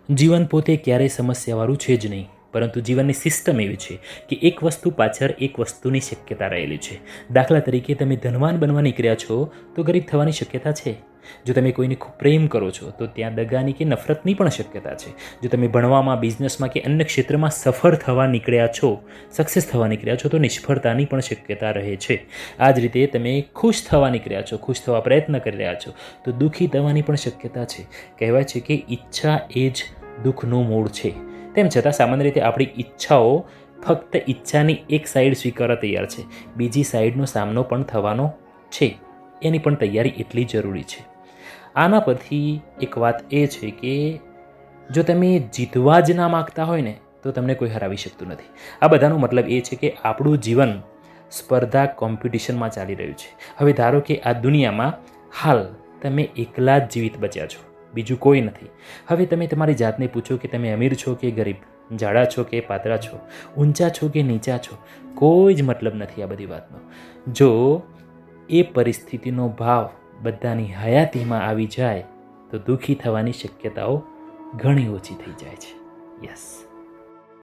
જીવન પોતે ક્યારેય સમસ્યાવાળું છે જ નહીં, પરંતુ જીવનની સિસ્ટમ એવી છે કે એક વસ્તુ પાછળ એક વસ્તુની શક્યતા રહેલી છે. દાખલા તરીકે તમે ધનવાન બનવા નીકળ્યા છો તો ગરીબ થવાની શક્યતા છે. જો તમે કોઈને ખૂબ પ્રેમ કરો છો તો ત્યાં દગાની કે નફરતની પણ શક્યતા છે. જો તમે ભણવામાં, બિઝનેસમાં કે અન્ય ક્ષેત્રમાં સફળ થવા નીકળ્યા છો, સક્સેસ થવા નીકળ્યા છો તો નિષ્ફળતાની પણ શક્યતા રહે છે. આ જ રીતે તમે ખુશ થવા નીકળ્યા છો, ખુશ થવા પ્રયત્ન કરી રહ્યા છો તો દુઃખી થવાની પણ શક્યતા છે. કહેવાય છે કે ઈચ્છા એ જ દુઃખનું મૂળ છે. તેમ છતાં સામાન્ય રીતે આપણી ઈચ્છાઓ ફક્ત ઈચ્છાની એક સાઈડ સ્વીકારવા તૈયાર છે, બીજી સાઈડનો સામનો પણ થવાનો છે. એની પણ તૈયારી એટલી જરૂરી છે. આના પરથી એક વાત એ છે કે જો તમે જીતવા જ ના માગતા હોય ને તો તમને કોઈ હરાવી શકતું નથી. આ બધાનો મતલબ એ છે કે આપણું જીવન સ્પર્ધા, કોમ્પિટિશનમાં ચાલી રહ્યું છે. હવે ધારો કે આ દુનિયામાં હાલ તમે એકલા જ જીવિત બચ્યા છો, બીજું કોઈ નથી. હવે તમે તમારી જાતને પૂછો કે તમે અમીર છો કે ગરીબ, જાડા છો કે પાતળા છો, ઊંચા છો કે નીચા છો, કોઈ જ મતલબ નથી આ બધી વાતનો. જો એ પરિસ્થિતિનો ભાવ બધાની હયાતીમાં આવી જાય તો દુઃખી થવાની શક્યતાઓ ઘણી ઓછી થઈ જાય છે. યસ.